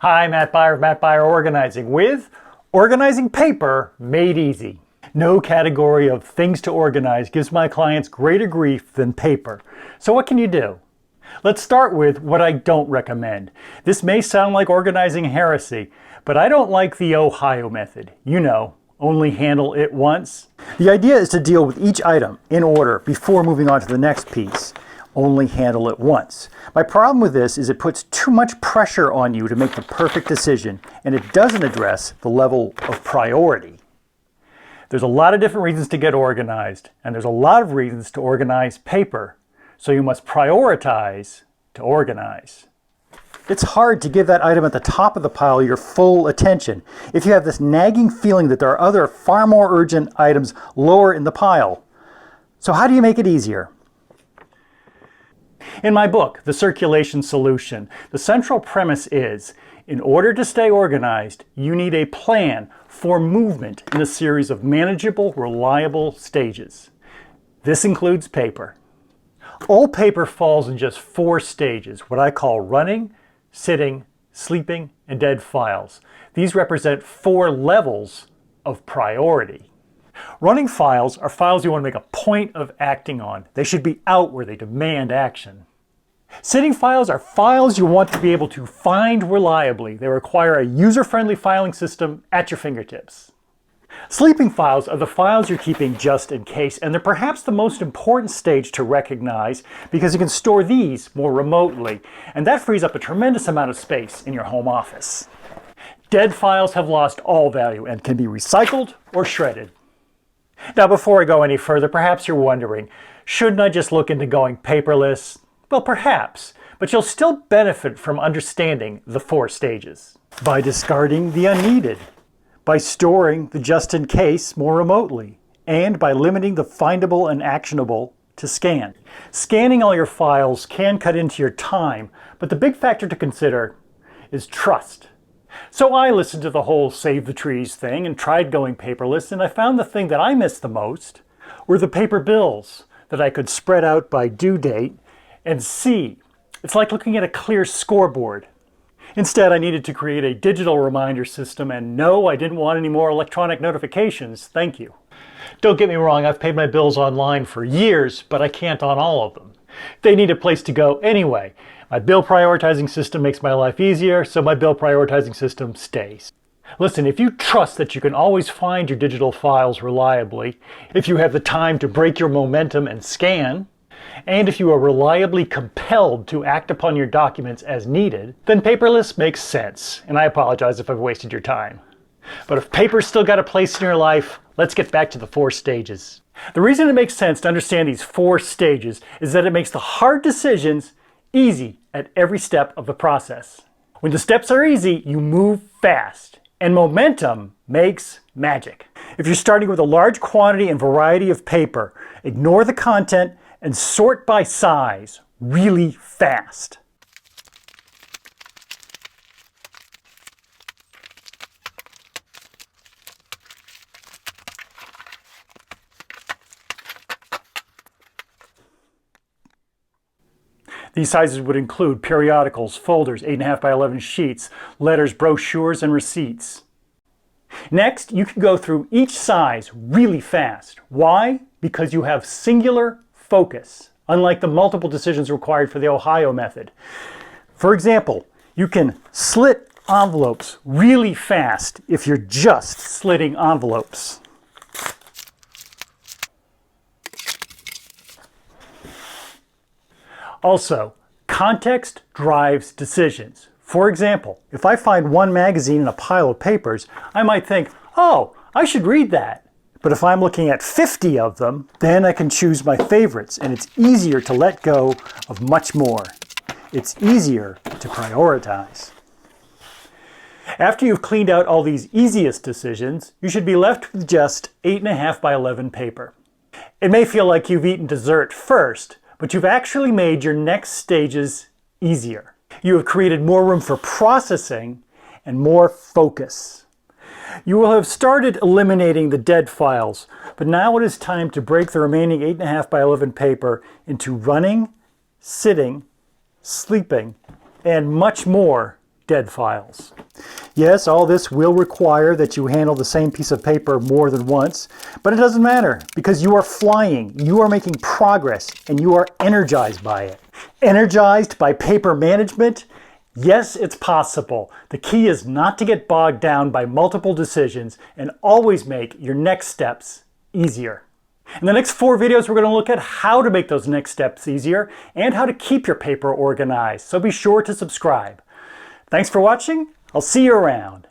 Hi, Matt Beyer of Matt Beyer Organizing with Organizing Paper Made Easy. No category of things to organize gives my clients greater grief than paper. So what can you do? Let's start with what I don't recommend. This may sound like organizing heresy, but I don't like the Ohio method. You know, only handle it once. The idea is to deal with each item in order before moving on to the next piece. Only handle it once. My problem with this is it puts too much pressure on you to make the perfect decision, and it doesn't address the level of priority. There's a lot of different reasons to get organized, and there's a lot of reasons to organize paper, so you must prioritize to organize. It's hard to give that item at the top of the pile your full attention if you have this nagging feeling that there are other far more urgent items lower in the pile. So how do you make it easier? In my book, The Circulation Solution, the central premise is, in order to stay organized, you need a plan for movement in a series of manageable, reliable stages. This includes paper. All paper falls in just 4 stages, what I call running, sitting, sleeping, and dead files. These represent 4 levels of priority. Running files are files you want to make a point of acting on. They should be out where they demand action. Sitting files are files you want to be able to find reliably. They require a user-friendly filing system at your fingertips. Sleeping files are the files you're keeping just in case, and they're perhaps the most important stage to recognize because you can store these more remotely, and that frees up a tremendous amount of space in your home office. Dead files have lost all value and can be recycled or shredded. Now, before I go any further, perhaps you're wondering, shouldn't I just look into going paperless? Well, perhaps, but you'll still benefit from understanding the 4 stages. By discarding the unneeded, by storing the just in case more remotely, and by limiting the findable and actionable to scan. Scanning all your files can cut into your time, but the big factor to consider is trust. So I listened to the whole Save the Trees thing and tried going paperless, and I found the thing that I missed the most were the paper bills that I could spread out by due date and see. It's like looking at a clear scoreboard. Instead, I needed to create a digital reminder system, and no, I didn't want any more electronic notifications, thank you. Don't get me wrong, I've paid my bills online for years, but I can't on all of them. They need a place to go anyway. My bill prioritizing system makes my life easier, so my bill prioritizing system stays. Listen, if you trust that you can always find your digital files reliably, if you have the time to break your momentum and scan, and if you are reliably compelled to act upon your documents as needed, then paperless makes sense, and I apologize if I've wasted your time. But if paper's still got a place in your life, let's get back to the 4 stages. The reason it makes sense to understand these 4 stages is that it makes the hard decisions easy at every step of the process. When the steps are easy, you move fast, and momentum makes magic. If you're starting with a large quantity and variety of paper, ignore the content and sort by size really fast. These sizes would include periodicals, folders, 8.5 by 11 sheets, letters, brochures, and receipts. Next, you can go through each size really fast. Why? Because you have singular focus, unlike the multiple decisions required for the Ohio method. For example, you can slit envelopes really fast if you're just slitting envelopes. Also, context drives decisions. For example, if I find one magazine in a pile of papers, I might think, oh, I should read that. But if I'm looking at 50 of them, then I can choose my favorites, and it's easier to let go of much more. It's easier to prioritize. After you've cleaned out all these easiest decisions, you should be left with just 8.5 by 11 paper. It may feel like you've eaten dessert first, but you've actually made your next stages easier. You have created more room for processing and more focus. You will have started eliminating the dead files, but now it is time to break the remaining 8.5 by 11 paper into running, sitting, sleeping, and much more dead files. Yes, all this will require that you handle the same piece of paper more than once, but it doesn't matter because you are flying, you are making progress, and you are energized by it. Energized by paper management? Yes, it's possible. The key is not to get bogged down by multiple decisions and always make your next steps easier. In the next 4 videos, we're going to look at how to make those next steps easier and how to keep your paper organized, so be sure to subscribe. Thanks for watching. I'll see you around.